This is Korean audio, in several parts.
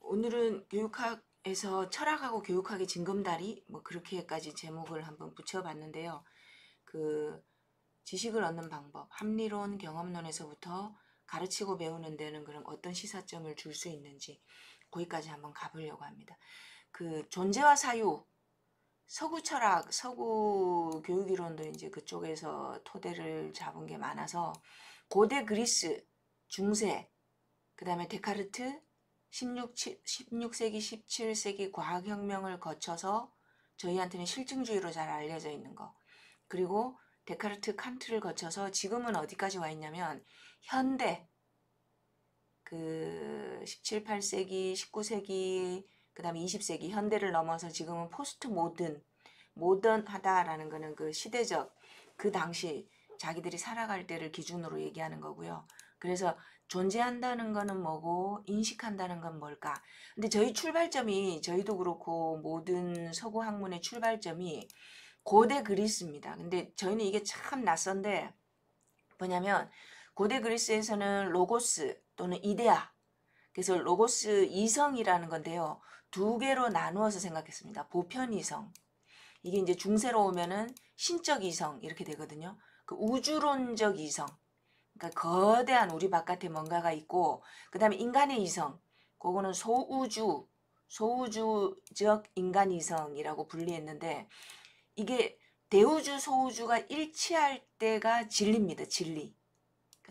오늘은 교육학에서 철학하고 교육학의 징검다리 뭐 그렇게까지 제목을 한번 붙여봤는데요. 그 지식을 얻는 방법, 합리론, 경험론에서부터 가르치고 배우는 데는 그럼 어떤 시사점을 줄 수 있는지 거기까지 한번 가보려고 합니다. 그 존재와 사유, 서구 철학, 서구 교육이론도 이제 그쪽에서 토대를 잡은 게 많아서 고대 그리스, 중세, 그 다음에 데카르트, 16세기, 17세기 과학혁명을 거쳐서 저희한테는 실증주의로 잘 알려져 있는 거. 그리고 데카르트, 칸트를 거쳐서 지금은 어디까지 와 있냐면 현대, 그 17, 8세기, 19세기, 그 다음에 20세기 현대를 넘어서 지금은 포스트 모던하다라는 거는 그 시대적, 그 당시 자기들이 살아갈 때를 기준으로 얘기하는 거고요. 그래서 존재한다는 거는 뭐고 인식한다는 건 뭘까? 근데 저희 출발점이, 저희도 그렇고 모든 서구 학문의 출발점이 고대 그리스입니다. 근데 저희는 이게 참 낯선데 뭐냐면 고대 그리스에서는 로고스 또는 이데아, 그래서 로고스 이성이라는 건데요. 두 개로 나누어서 생각했습니다. 보편 이성. 이게 이제 중세로 오면은 신적 이성 이렇게 되거든요. 그 우주론적 이성. 그러니까 거대한 우리 바깥에 뭔가가 있고, 그 다음에 인간의 이성. 그거는 소우주적 인간 이성이라고 분리했는데, 이게 대우주, 소우주가 일치할 때가 진리입니다. 진리.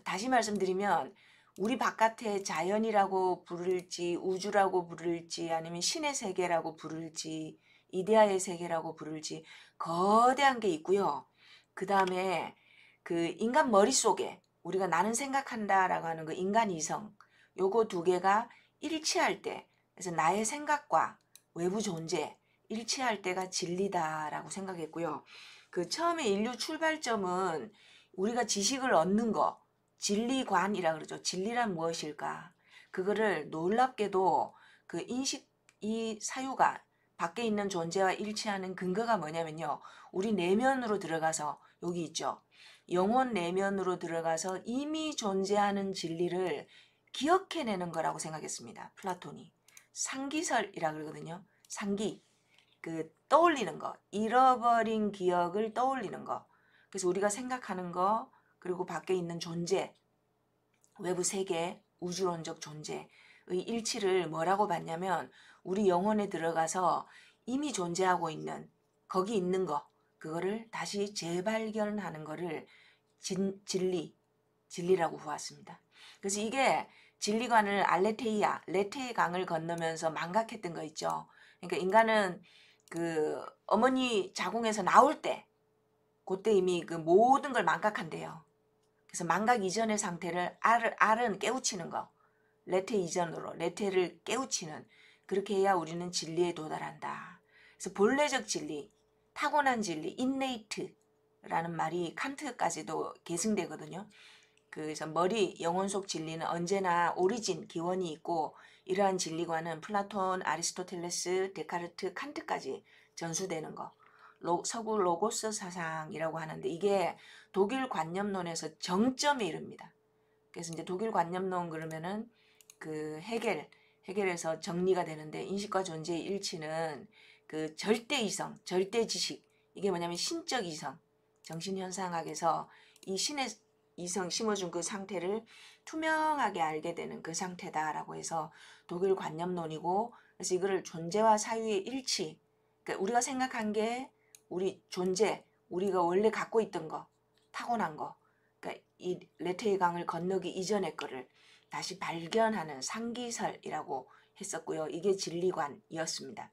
다시 말씀드리면 우리 바깥에 자연이라고 부를지 우주라고 부를지 아니면 신의 세계라고 부를지 이데아의 세계라고 부를지 거대한 게 있고요. 그 다음에 그 인간 머릿속에 우리가 나는 생각한다라고 하는 그 인간 이성, 요거 두 개가 일치할 때, 그래서 나의 생각과 외부 존재 일치할 때가 진리다라고 생각했고요. 그 처음에 인류 출발점은 우리가 지식을 얻는 거, 진리관이라 그러죠. 진리란 무엇일까? 그거를 놀랍게도 그 인식, 이 사유가 밖에 있는 존재와 일치하는 근거가 뭐냐면요. 우리 내면으로 들어가서 여기 있죠. 영혼 내면으로 들어가서 이미 존재하는 진리를 기억해내는 거라고 생각했습니다. 플라톤이. 상기설이라 그러거든요. 상기. 그 떠올리는 거. 잃어버린 기억을 떠올리는 거. 그래서 우리가 생각하는 거, 그리고 밖에 있는 존재, 외부 세계, 우주론적 존재의 일치를 뭐라고 봤냐면 우리 영혼에 들어가서 이미 존재하고 있는, 거기 있는 거, 그거를 다시 재발견하는 거를 진리라고 보았습니다. 그래서 이게 진리관을 레테의 강을 건너면서 망각했던 거 있죠. 그러니까 인간은 그 어머니 자궁에서 나올 때, 그때 이미 그 모든 걸 망각한대요. 그래서 망각 이전의 상태를 알은 깨우치는 거. 레테 이전으로 레테를 깨우치는, 그렇게 해야 우리는 진리에 도달한다. 그래서 본래적 진리, 타고난 진리, 인네이트라는 말이 칸트까지도 계승되거든요. 그래서 영혼 속 진리는 언제나 오리진, 기원이 있고, 이러한 진리관은 플라톤, 아리스토텔레스, 데카르트, 칸트까지 전수되는 거. 서구 로고스 사상이라고 하는데 이게 독일 관념론에서 정점에 이릅니다. 그래서 이제 독일 관념론 그러면은 그 해겔에서 정리가 되는데, 인식과 존재의 일치는 그 절대 이성, 절대 지식, 이게 뭐냐면 신적 이성, 정신현상학에서 이 신의 이성 심어준 그 상태를 투명하게 알게 되는 그 상태다라고 해서 독일 관념론이고, 그래서 이거를 존재와 사유의 일치, 그러니까 우리가 생각한 게 우리 존재, 우리가 원래 갖고 있던 거, 타고난 거, 그러니까 이 레테의 강을 건너기 이전의 거를 다시 발견하는 상기설이라고 했었고요. 이게 진리관이었습니다.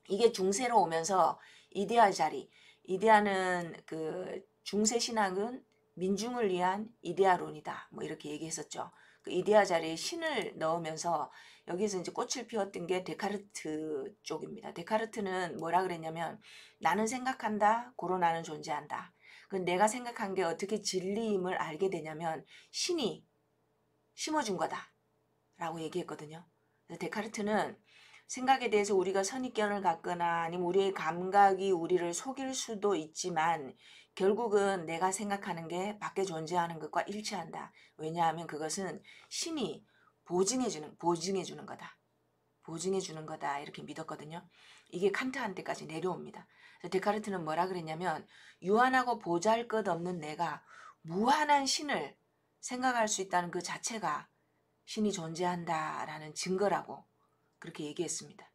이게 중세로 오면서 이데아 자리, 이데아는 그 중세 신학은 민중을 위한 이데아론이다, 뭐 이렇게 얘기했었죠. 그 이데아 자리에 신을 넣으면서 여기서 이제 꽃을 피웠던 게 데카르트 쪽입니다. 데카르트는 뭐라 그랬냐면 나는 생각한다, 고로 나는 존재한다. 그 내가 생각한 게 어떻게 진리임을 알게 되냐면 신이 심어준 거다 라고 얘기했거든요. 그래서 데카르트는 생각에 대해서 우리가 선입견을 갖거나 아니면 우리의 감각이 우리를 속일 수도 있지만 결국은 내가 생각하는 게 밖에 존재하는 것과 일치한다. 왜냐하면 그것은 신이 보증해 주는 거다. 보증해 주는 거다 이렇게 믿었거든요. 이게 칸트한테까지 내려옵니다. 그래서 데카르트는 뭐라 그랬냐면 유한하고 보잘것없는 내가 무한한 신을 생각할 수 있다는 그 자체가 신이 존재한다라는 증거라고 그렇게 얘기했습니다.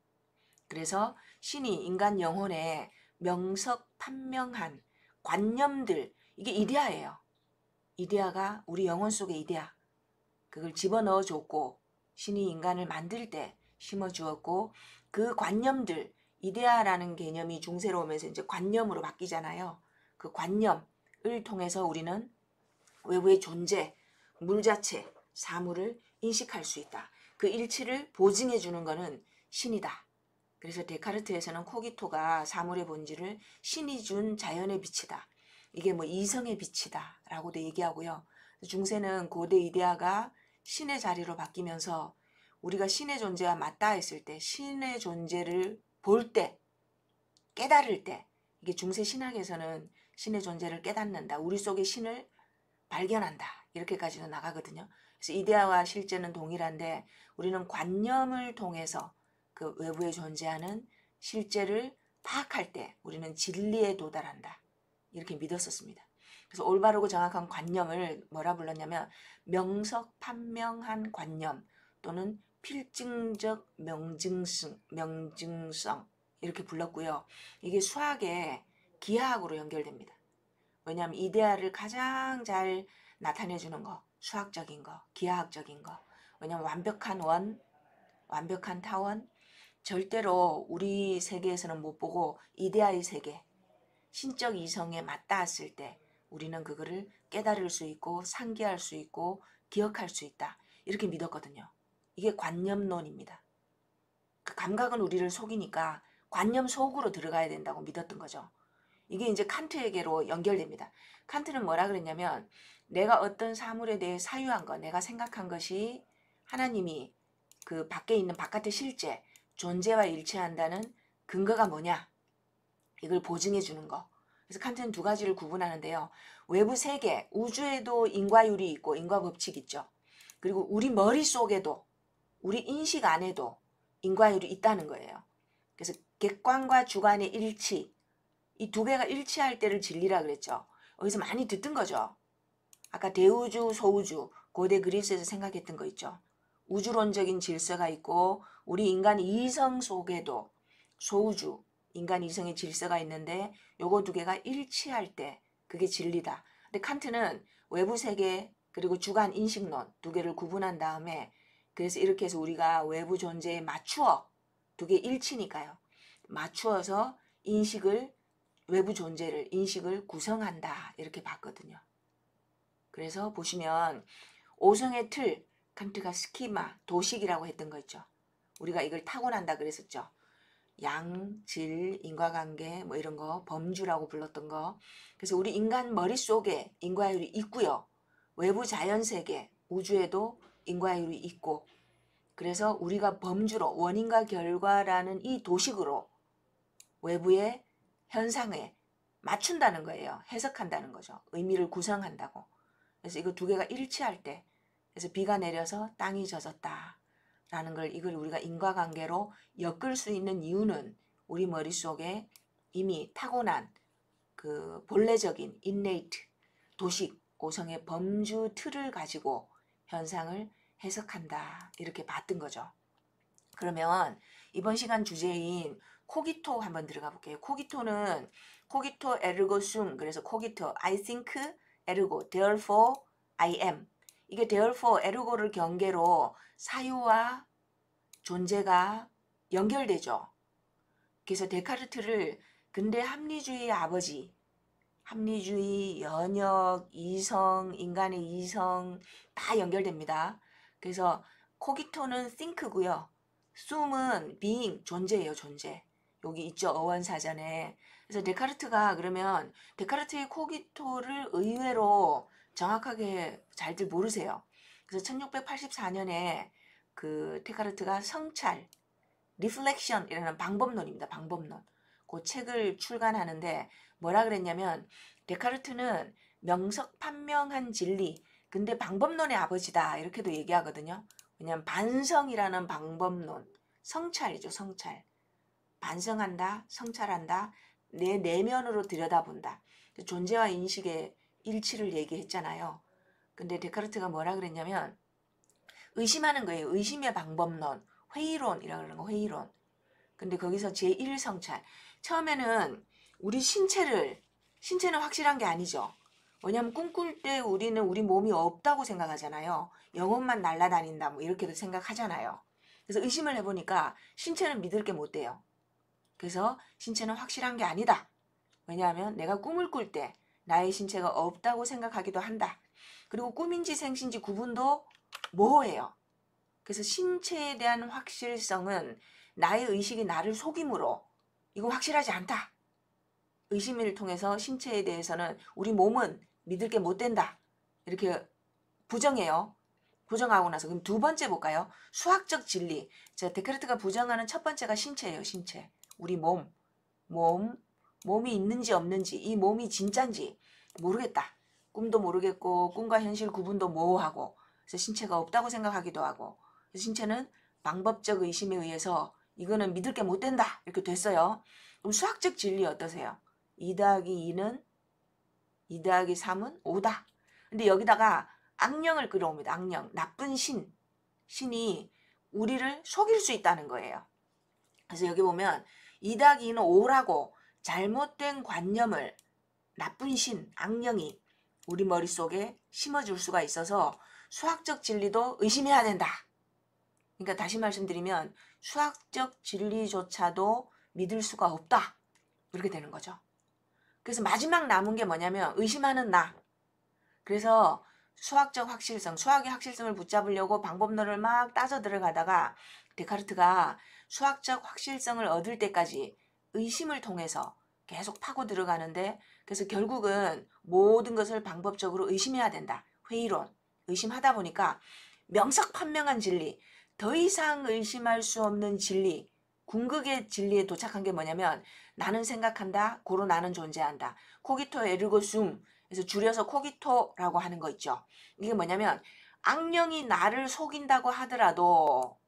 그래서 신이 인간 영혼에 명석판명한 관념들, 이게 이데아예요. 이데아가 우리 영혼 속의 이데아, 그걸 집어넣어 줬고 신이 인간을 만들 때 심어주었고 그 관념들, 이데아라는 개념이 중세로 오면서 이제 관념으로 바뀌잖아요. 그 관념을 통해서 우리는 외부의 존재, 물 자체, 사물을 인식할 수 있다. 그 일치를 보증해 주는 것은 신이다. 그래서 데카르트에서는 코기토가 사물의 본질을 신이 준 자연의 빛이다. 이게 뭐 이성의 빛이다 라고도 얘기하고요. 중세는 고대 이데아가 신의 자리로 바뀌면서 우리가 신의 존재와 맞닿아 있을 때 신의 존재를 볼 때, 깨달을 때, 이게 중세 신학에서는 신의 존재를 깨닫는다. 우리 속의 신을 발견한다. 이렇게까지도 나가거든요. 그래서 이데아와 실제는 동일한데 우리는 관념을 통해서 그 외부에 존재하는 실제를 파악할 때 우리는 진리에 도달한다. 이렇게 믿었었습니다. 그래서 올바르고 정확한 관념을 뭐라 불렀냐면 명석판명한 관념 또는 필증적 명증성 이렇게 불렀고요. 이게 수학의 기하학으로 연결됩니다. 왜냐하면 이데아를 가장 잘 나타내주는 거, 수학적인 거, 기하학적인 거. 왜냐하면 완벽한 원, 완벽한 타원, 절대로 우리 세계에서는 못 보고 이데아의 세계, 신적 이성에 맞닿았을 때 우리는 그거를 깨달을 수 있고 상기할 수 있고 기억할 수 있다. 이렇게 믿었거든요. 이게 관념론입니다. 그 감각은 우리를 속이니까 관념 속으로 들어가야 된다고 믿었던 거죠. 이게 이제 칸트에게로 연결됩니다. 칸트는 뭐라 그랬냐면 내가 어떤 사물에 대해 사유한 것, 내가 생각한 것이 하나님이 그 밖에 있는 바깥의 실제, 존재와 일치한다는 근거가 뭐냐? 이걸 보증해 주는 거. 그래서 칸트는 두 가지를 구분하는데요. 외부 세계, 우주에도 인과율이 있고 인과 법칙 있죠. 그리고 우리 머릿속에도 우리 인식 안에도 인과율이 있다는 거예요. 그래서 객관과 주관의 일치, 이 두 개가 일치할 때를 진리라 그랬죠. 여기서 많이 듣던 거죠. 아까 대우주, 소우주, 고대 그리스에서 생각했던 거 있죠. 우주론적인 질서가 있고 우리 인간 이성 속에도 소우주, 인간 이성의 질서가 있는데 요거 두 개가 일치할 때 그게 진리다. 근데 칸트는 외부 세계 그리고 주관 인식론 두 개를 구분한 다음에 그래서 이렇게 해서 우리가 외부 존재에 맞추어 두 개 일치니까요. 맞추어서 인식을 외부 존재를 인식을 구성한다 이렇게 봤거든요. 그래서 보시면 오성의 틀 칸트가 스키마 도식이라고 했던 거 있죠. 우리가 이걸 타고난다 그랬었죠. 양, 질, 인과관계 뭐 이런 거 범주라고 불렀던 거. 그래서 우리 인간 머릿속에 인과율이 있고요. 외부 자연세계 우주에도 인과율이 있고 그래서 우리가 범주로 원인과 결과라는 이 도식으로 외부의 현상에 맞춘다는 거예요. 해석한다는 거죠. 의미를 구성한다고. 그래서 이거 두 개가 일치할 때 그래서 비가 내려서 땅이 젖었다 라는 걸 이걸 우리가 인과관계로 엮을 수 있는 이유는 우리 머릿속에 이미 타고난 그 본래적인 innate 도식 오성의 범주 틀을 가지고 현상을 해석한다 이렇게 봤던 거죠. 그러면 이번 시간 주제인 코기토 한번 들어가 볼게요. 코기토는 코기토 에르고 숨 그래서 코기토 I think 에르고 therefore I am 이게 therefore 에르고를 경계로 사유와 존재가 연결되죠. 그래서 데카르트를 근대 합리주의의 아버지 합리주의, 연역, 이성, 인간의 이성 다 연결됩니다. 그래서 코기토는 think고요. 숨은 being, 존재예요. 존재. 여기 있죠. 어원사전에. 그래서 데카르트가 그러면 데카르트의 코기토를 의외로 정확하게 잘들 모르세요. 그래서 1684년에 그 데카르트가 성찰, 리플렉션이라는 방법론입니다. 방법론. 그 책을 출간하는데 뭐라 그랬냐면 데카르트는 명석판명한 진리 근데 방법론의 아버지다 이렇게도 얘기하거든요. 왜냐하면 반성이라는 방법론 성찰이죠. 성찰. 반성한다, 성찰한다, 내 내면으로 들여다본다. 존재와 인식의 일치를 얘기했잖아요. 근데 데카르트가 뭐라 그랬냐면 의심하는 거예요. 의심의 방법론, 회의론이라고 그러는 거, 회의론. 근데 거기서 제1성찰. 처음에는 우리 신체는 확실한 게 아니죠. 왜냐하면 꿈꿀 때 우리는 우리 몸이 없다고 생각하잖아요. 영혼만 날아다닌다 뭐 이렇게도 생각하잖아요. 그래서 의심을 해보니까 신체는 믿을 게 못 돼요. 그래서 신체는 확실한 게 아니다. 왜냐하면 내가 꿈을 꿀 때 나의 신체가 없다고 생각하기도 한다. 그리고 꿈인지 생신지 구분도 모호해요. 그래서 신체에 대한 확실성은 나의 의식이 나를 속임으로 이거 확실하지 않다. 의심을 통해서 신체에 대해서는 우리 몸은 믿을 게 못 된다. 이렇게 부정해요. 부정하고 나서 그럼 두 번째 볼까요? 수학적 진리. 자, 데카르트가 부정하는 첫 번째가 신체예요. 신체. 우리 몸이 있는지 없는지, 이 몸이 진짠지 모르겠다. 꿈도 모르겠고 꿈과 현실 구분도 모호하고 그래서 신체가 없다고 생각하기도 하고 그래서 신체는 방법적 의심에 의해서 이거는 믿을 게 못 된다. 이렇게 됐어요. 그럼 수학적 진리 어떠세요? 2 더하기 2는 2 더하기 3은 5다. 근데 여기다가 악령을 끌어옵니다. 악령. 나쁜 신이 우리를 속일 수 있다는 거예요. 그래서 여기 보면 2 더하기 2는 5라고 잘못된 관념을 나쁜 악령이 우리 머릿속에 심어줄 수가 있어서 수학적 진리도 의심해야 된다. 그러니까 다시 말씀드리면 수학적 진리조차도 믿을 수가 없다. 이렇게 되는 거죠. 그래서 마지막 남은 게 뭐냐면 의심하는 나. 그래서 수학적 확실성, 수학의 확실성을 붙잡으려고 방법론을 막 따져 들어가다가 데카르트가 수학적 확실성을 얻을 때까지 의심을 통해서 계속 파고 들어가는데 그래서 결국은 모든 것을 방법적으로 의심해야 된다. 회의론. 의심하다 보니까 명석판명한 진리, 더 이상 의심할 수 없는 진리, 궁극의 진리에 도착한 게 뭐냐면 나는 생각한다, 고로 나는 존재한다. 코기토 에르고 숨, 그래서 줄여서 코기토라고 하는 거 있죠. 이게 뭐냐면 악령이 나를 속인다고 하더라도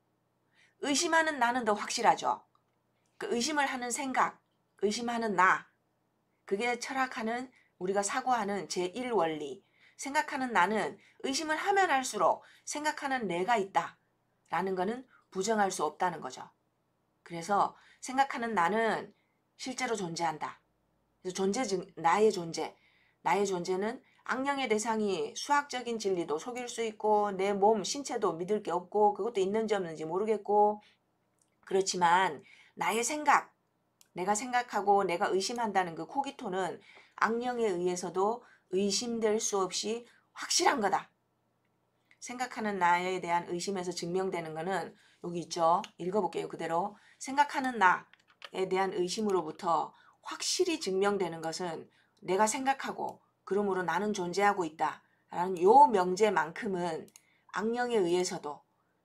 의심하는 나는 더 확실하죠. 그 의심을 하는 생각, 의심하는 나, 그게 철학하는 우리가 사고하는 제1원리. 생각하는 나는 의심을 하면 할수록 생각하는 내가 있다 라는 거는 부정할 수 없다는 거죠. 그래서 생각하는 나는 실제로 존재한다. 그래서 나의 존재는 악령의 대상이 수학적인 진리도 속일 수 있고 내 몸, 신체도 믿을 게 없고 그것도 있는지 없는지 모르겠고 그렇지만 나의 생각, 내가 생각하고 내가 의심한다는 그 코기토는 악령에 의해서도 의심될 수 없이 확실한 거다. 생각하는 나에 대한 의심에서 증명되는 거는 여기 있죠. 읽어볼게요. 그대로. 생각하는 나에 대한 의심으로부터 확실히 증명되는 것은 내가 생각하고 그러므로 나는 존재하고 있다 라는 요 명제만큼은 악령에 의해서도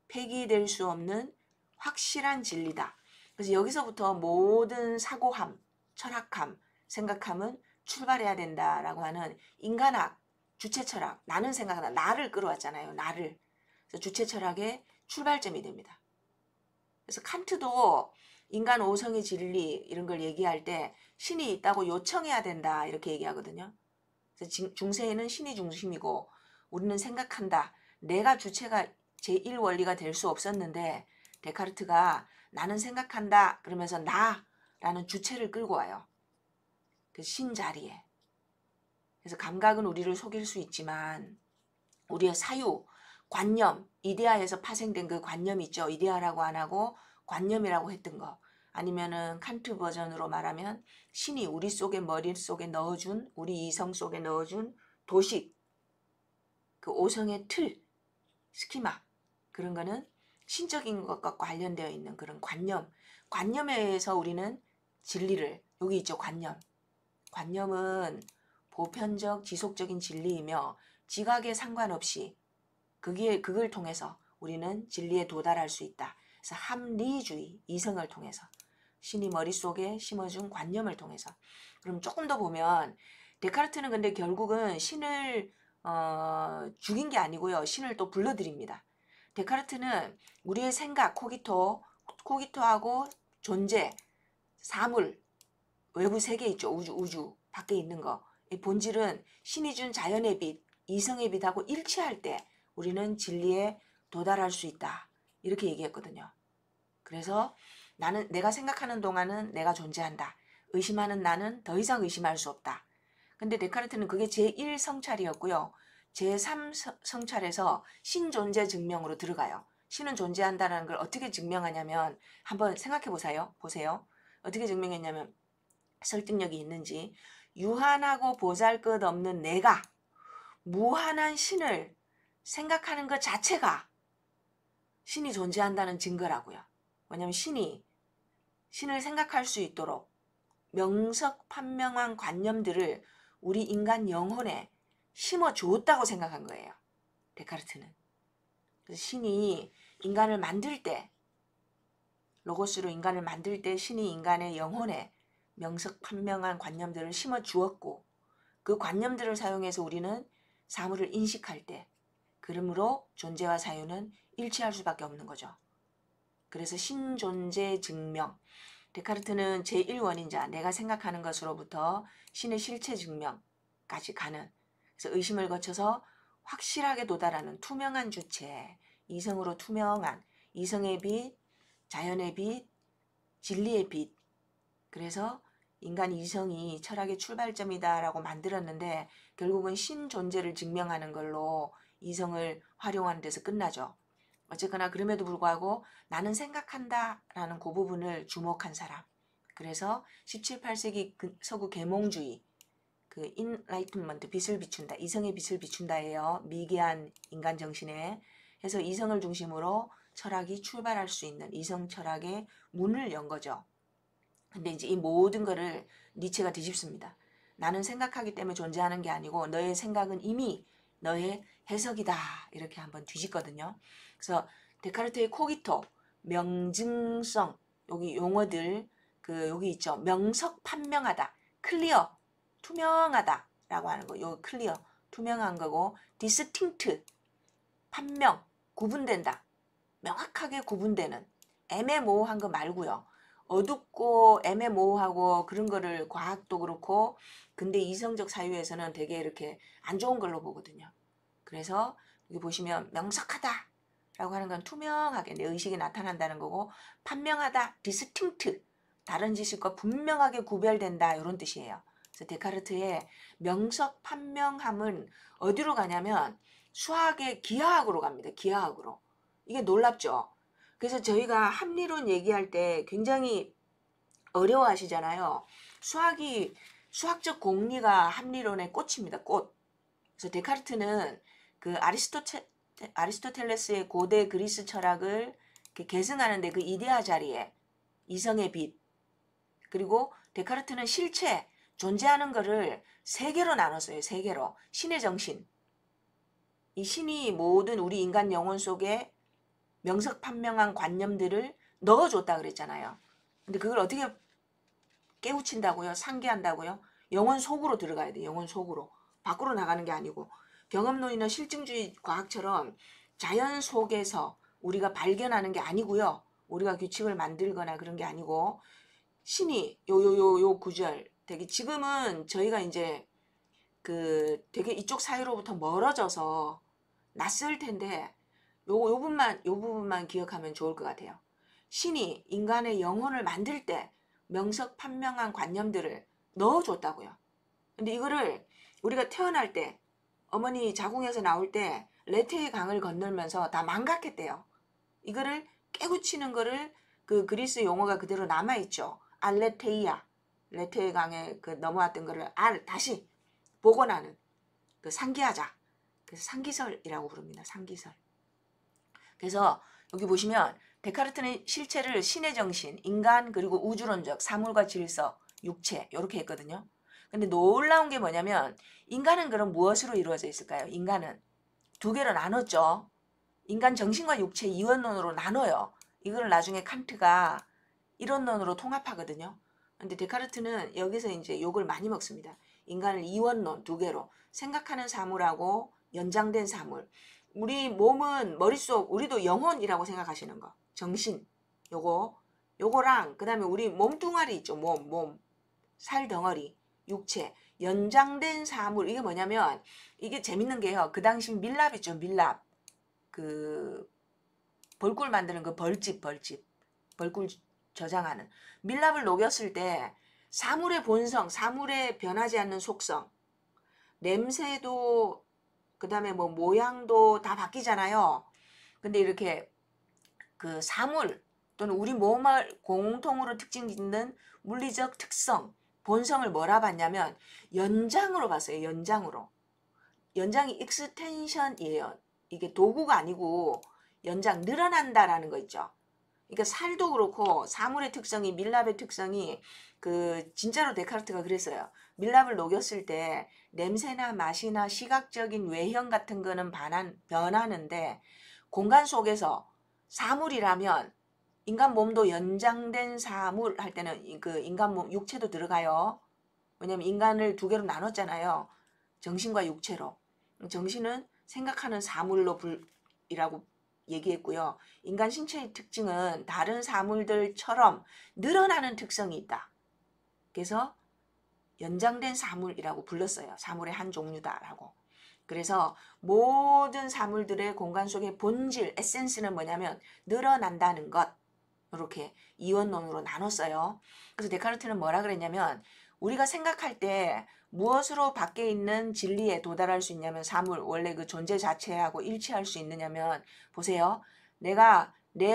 폐기될 수 없는 확실한 진리다. 그래서 여기서부터 모든 사고함, 철학함, 생각함은 출발해야 된다라고 하는 인간학, 주체철학, 나는 생각한다. 나를 끌어왔잖아요. 나를. 그래서 주체철학의 출발점이 됩니다. 그래서 칸트도 인간 오성의 진리 이런 걸 얘기할 때 신이 있다고 요청해야 된다 이렇게 얘기하거든요. 그래서 중세에는 신이 중심이고 우리는 생각한다. 내가 주체가 제1원리가 될 수 없었는데 데카르트가 나는 생각한다 그러면서 나라는 주체를 끌고 와요. 그 신 자리에. 그래서 감각은 우리를 속일 수 있지만 우리의 사유, 관념, 이데아에서 파생된 그 관념 있죠. 이데아라고 안 하고 관념이라고 했던 거. 아니면은 칸트 버전으로 말하면 신이 우리 속에 머릿속에 넣어준 우리 이성 속에 넣어준 도식, 그 오성의 틀, 스키마 그런 거는 신적인 것과 관련되어 있는 그런 관념에 의해서 우리는 진리를 여기 있죠. 관념은 보편적 지속적인 진리이며 지각에 상관없이 그걸 통해서 우리는 진리에 도달할 수 있다. 그래서 합리주의, 이성을 통해서 신이 머릿속에 심어준 관념을 통해서 그럼 조금 더 보면 데카르트는 근데 결국은 신을 죽인 게 아니고요. 신을 또 불러들입니다. 데카르트는 우리의 생각, 코기토하고 존재, 사물, 외부 세계 있죠. 우주 밖에 있는 거. 이 본질은 신이 준 자연의 빛, 이성의 빛하고 일치할 때 우리는 진리에 도달할 수 있다. 이렇게 얘기했거든요. 그래서 나는 내가 생각하는 동안은 내가 존재한다. 의심하는 나는 더 이상 의심할 수 없다. 근데 데카르트는 그게 제1성찰이었고요. 제3성찰에서 신존재 증명으로 들어가요. 신은 존재한다는 걸 어떻게 증명하냐면 한번 생각해 보세요. 어떻게 증명했냐면 설득력이 있는지 유한하고 보잘것없는 내가 무한한 신을 생각하는 것 자체가 신이 존재한다는 증거라고요. 왜냐하면 신을 생각할 수 있도록 명석판명한 관념들을 우리 인간 영혼에 심어주었다고 생각한 거예요. 데카르트는. 그래서 신이 인간을 만들 때, 로고스로 인간을 만들 때 신이 인간의 영혼에 명석판명한 관념들을 심어주었고 그 관념들을 사용해서 우리는 사물을 인식할 때 그러므로 존재와 사유는 일치할 수밖에 없는 거죠. 그래서 신존재 증명. 데카르트는 제1원인자, 내가 생각하는 것으로부터 신의 실체 증명까지 가는, 그래서 의심을 거쳐서 확실하게 도달하는 투명한 주체, 이성으로 투명한, 이성의 빛, 자연의 빛, 진리의 빛. 그래서 인간 이성이 철학의 출발점이다라고 만들었는데 결국은 신 존재를 증명하는 걸로 이성을 활용하는 데서 끝나죠. 어쨌거나 그럼에도 불구하고 나는 생각한다라는 그 부분을 주목한 사람. 그래서 17, 18세기 서구 계몽주의, 그 인라이트먼트, 빛을 비춘다, 이성의 빛을 비춘다예요. 미개한 인간 정신에. 해서 이성을 중심으로 철학이 출발할 수 있는 이성 철학의 문을 연 거죠. 근데 이제 이 모든 거를 니체가 뒤집습니다. 나는 생각하기 때문에 존재하는 게 아니고 너의 생각은 이미 너의 해석이다. 이렇게 한번 뒤집거든요. 그래서 데카르트의 코기토, 명증성, 여기 용어들, 여기 있죠. 명석 판명하다, 클리어, 투명하다 라고 하는 거. 요 클리어, 투명한 거고, 디스팅트, 판명, 구분된다. 명확하게 구분되는, 애매모호한 거 말고요. 어둡고 애매모호하고 그런 거를 과학도 그렇고 근데 이성적 사유에서는 되게 이렇게 안 좋은 걸로 보거든요. 그래서 여기 보시면 명석하다 라고 하는 건 투명하게 내 의식이 나타난다는 거고 판명하다, 디스팅트, 다른 지식과 분명하게 구별된다 이런 뜻이에요. 그래서 데카르트의 명석 판명함은 어디로 가냐면 수학의 기하학으로 갑니다. 기하학으로. 이게 놀랍죠. 그래서 저희가 합리론 얘기할 때 굉장히 어려워하시잖아요. 수학적 공리가 합리론의 꽃입니다. 꽃. 그래서 데카르트는 그 아리스토텔레스의 고대 그리스 철학을 계승하는데 그 이데아 자리에 이성의 빛, 그리고 데카르트는 실체, 존재하는 거를 세 개로 나눴어요. 세 개로. 신의 정신. 이 신이 모든 우리 인간 영혼 속에 명석판명한 관념들을 넣어줬다 그랬잖아요. 근데 그걸 어떻게 깨우친다고요? 상기한다고요? 영혼 속으로 들어가야 돼. 영혼 속으로. 밖으로 나가는 게 아니고 경험론이나 실증주의 과학처럼 자연 속에서 우리가 발견하는 게 아니고요. 우리가 규칙을 만들거나 그런 게 아니고 신이 요 구절 되게 지금은 저희가 이제 되게 이쪽 사회로부터 멀어져서 낯설 텐데 요 부분만 기억하면 좋을 것 같아요. 신이 인간의 영혼을 만들 때 명석판명한 관념들을 넣어줬다고요. 근데 이거를 우리가 태어날 때 어머니 자궁에서 나올 때 레테의 강을 건널면서 다 망각했대요. 이거를 깨우치는 거를 그 그리스 용어가 그대로 남아있죠. 알레테이아, 레테의 강에 넘어왔던 거를 다시 복원하는 상기하자. 그래서 상기설이라고 부릅니다. 상기설. 그래서 여기 보시면 데카르트는 실체를 신의 정신, 인간 그리고 우주론적, 사물과 질서, 육체 이렇게 했거든요. 근데 놀라운 게 뭐냐면 인간은 그럼 무엇으로 이루어져 있을까요? 인간은 두 개로 나눴죠. 인간 정신과 육체 이원론으로 나눠요. 이걸 나중에 칸트가 이론론으로 통합하거든요. 근데 데카르트는 여기서 이제 욕을 많이 먹습니다. 인간을 이원론 두 개로 생각하는 사물하고 연장된 사물. 우리 몸은 머릿속, 우리도 영혼이라고 생각하시는 거. 정신. 요거랑 그 다음에 우리 몸뚱아리 있죠. 살덩어리, 육체, 연장된 사물. 이게 뭐냐면 이게 재밌는 게요. 그 당시 밀랍 있죠. 밀랍. 그 벌꿀 만드는 그 벌집. 벌꿀 저장하는. 밀랍을 녹였을 때 사물의 본성, 사물의 변하지 않는 속성, 냄새도 그 다음에 뭐 모양도 다 바뀌잖아요. 근데 이렇게 그 사물 또는 우리 몸을 공통으로 특징 짓는 물리적 특성, 본성을 뭐라 봤냐면 연장으로 봤어요. 연장으로. 연장이 익스텐션이에요. 이게 도구가 아니고 연장, 늘어난다라는 거 있죠. 그러니까 살도 그렇고 사물의 특성이, 밀랍의 특성이 그 진짜로 데카르트가 그랬어요. 밀랍을 녹였을 때 냄새나 맛이나 시각적인 외형 같은 거는 변하는데 공간 속에서 사물이라면 인간 몸도 연장된 사물 할 때는 그 인간 몸 육체도 들어가요. 왜냐면 인간을 두 개로 나눴잖아요. 정신과 육체로. 정신은 생각하는 사물로 이라고 얘기했고요. 인간 신체의 특징은 다른 사물들처럼 늘어나는 특성이 있다. 그래서 연장된 사물이라고 불렀어요. 사물의 한 종류다라고. 그래서 모든 사물들의 공간 속의 본질, 에센스는 뭐냐면 늘어난다는 것. 이렇게 이원론으로 나눴어요. 그래서 데카르트는 뭐라 그랬냐면 우리가 생각할 때 무엇으로 밖에 있는 진리에 도달할 수 있냐면 사물, 원래 그 존재 자체하고 일치할 수 있느냐면 보세요. 내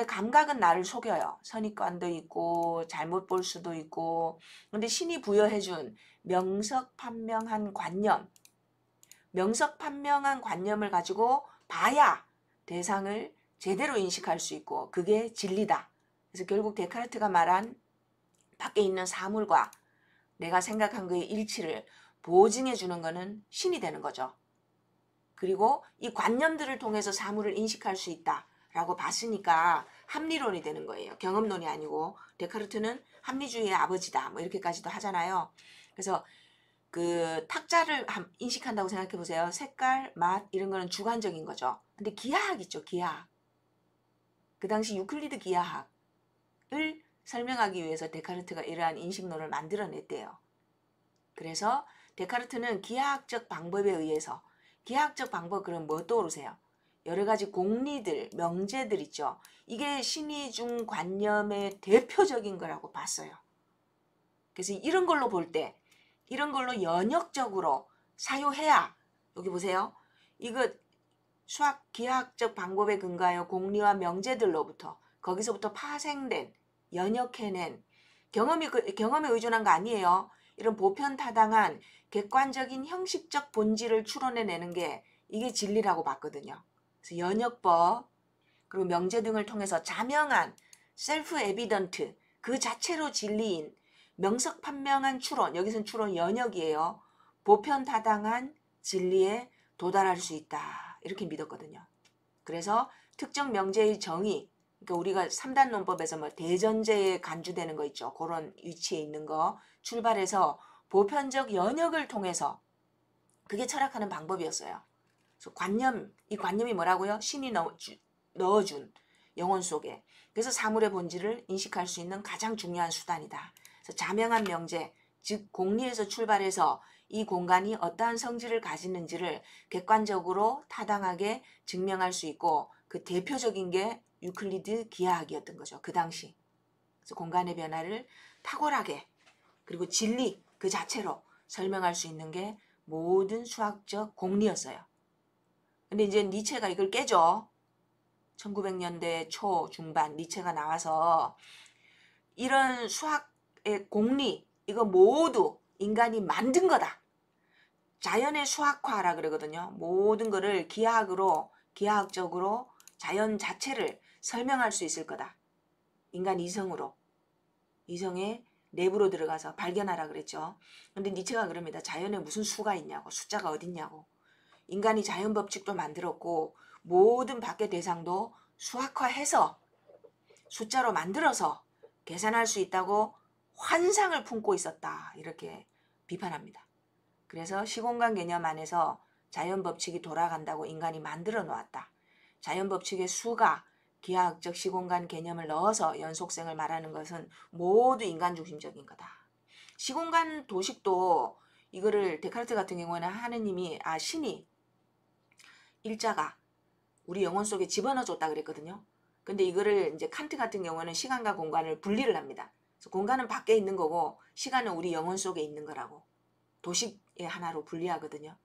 감각은 나를 속여요. 선입관도 있고 잘못 볼 수도 있고. 근데 신이 부여해준 명석판명한 관념을 가지고 봐야 대상을 제대로 인식할 수 있고 그게 진리다. 그래서 결국 데카르트가 말한 밖에 있는 사물과 내가 생각한 그의 일치를 보증해 주는 것은 신이 되는 거죠. 그리고 이 관념들을 통해서 사물을 인식할 수 있다라고 봤으니까 합리론이 되는 거예요. 경험론이 아니고 데카르트는 합리주의의 아버지다. 뭐 이렇게까지도 하잖아요. 그래서 그 탁자를 인식한다고 생각해 보세요. 색깔, 맛 이런 거는 주관적인 거죠. 근데 기하학 있죠. 기하학. 그 당시 유클리드 기하학을 설명하기 위해서 데카르트가 이러한 인식론을 만들어냈대요. 그래서 데카르트는 기하학적 방법에 의해서 기하학적 방법 그럼 뭐 떠오르세요? 여러 가지 공리들, 명제들 있죠. 이게 신이 준 관념의 대표적인 거라고 봤어요. 그래서 이런 걸로 볼 때 이런 걸로 연역적으로 사유해야 여기 보세요. 이거 수학 기하학적 방법에 근거하여 공리와 명제들로부터 거기서부터 파생된 연역해낸 경험에 의존한 거 아니에요. 이런 보편타당한 객관적인 형식적 본질을 추론해내는 게 이게 진리라고 봤거든요. 그래서 연역법 그리고 명제 등을 통해서 자명한 셀프 에비던트 그 자체로 진리인 명석판명한 추론, 여기서는 추론 연역이에요. 보편타당한 진리에 도달할 수 있다. 이렇게 믿었거든요. 그래서 특정 명제의 정의, 그러니까 우리가 3단 논법에서 뭐 대전제에 간주되는 거 있죠. 그런 위치에 있는 거 출발해서 보편적 연역을 통해서 그게 철학하는 방법이었어요. 그래서 이 관념이 뭐라고요? 신이 넣어준 영혼 속에. 그래서 사물의 본질을 인식할 수 있는 가장 중요한 수단이다. 그래서 자명한 명제, 즉 공리에서 출발해서 이 공간이 어떠한 성질을 가지는지를 객관적으로 타당하게 증명할 수 있고 그 대표적인 게 유클리드 기하학이었던 거죠. 그 당시. 그래서 공간의 변화를 탁월하게 그리고 진리 그 자체로 설명할 수 있는 게 모든 수학적 공리였어요. 근데 이제 니체가 이걸 깨죠. 1900년대 초 중반 니체가 나와서 이런 수학의 공리 이거 모두 인간이 만든 거다. 자연의 수학화라 그러거든요. 모든 거를 기하학적으로 자연 자체를 설명할 수 있을 거다. 인간 이성으로. 이성의 내부로 들어가서 발견하라 그랬죠. 근데 니체가 그럽니다. 자연에 무슨 수가 있냐고. 숫자가 어딨냐고. 인간이 자연 법칙도 만들었고 모든 밖의 대상도 수학화해서 숫자로 만들어서 계산할 수 있다고 환상을 품고 있었다. 이렇게 비판합니다. 그래서 시공간 개념 안에서 자연 법칙이 돌아간다고 인간이 만들어 놓았다. 자연 법칙의 수가 기하학적 시공간 개념을 넣어서 연속성을 말하는 것은 모두 인간 중심적인 거다. 시공간 도식도 이거를 데카르트 같은 경우는 하느님이 신이 일자가 우리 영혼 속에 집어넣어 줬다 그랬거든요. 근데 이거를 이제 칸트 같은 경우는 시간과 공간을 분리를 합니다. 그래서 공간은 밖에 있는 거고 시간은 우리 영혼 속에 있는 거라고 도식의 하나로 분리하거든요.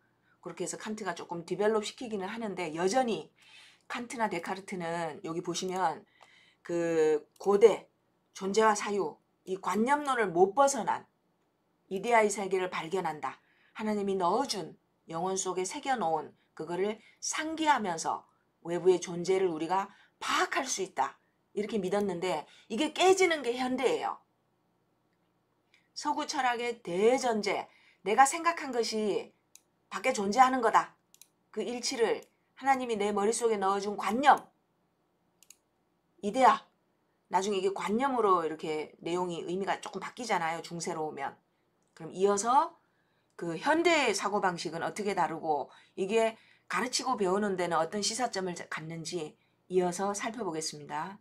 그렇게 해서 칸트가 조금 디벨롭 시키기는 하는데 여전히 칸트나 데카르트는 여기 보시면 그 고대 존재와 사유 이 관념론을 못 벗어난 이데아의 세계를 발견한다. 하나님이 넣어준 영혼 속에 새겨놓은 그거를 상기하면서 외부의 존재를 우리가 파악할 수 있다. 이렇게 믿었는데 이게 깨지는 게 현대예요. 서구 철학의 대전제 내가 생각한 것이 밖에 존재하는 거다. 그 일치를 하나님이 내 머릿속에 넣어준 관념 이데아 나중에 이게 관념으로 이렇게 내용이 의미가 조금 바뀌잖아요. 중세로 오면. 그럼 이어서 그 현대의 사고방식은 어떻게 다르고 이게 가르치고 배우는 데는 어떤 시사점을 갖는지 이어서 살펴보겠습니다.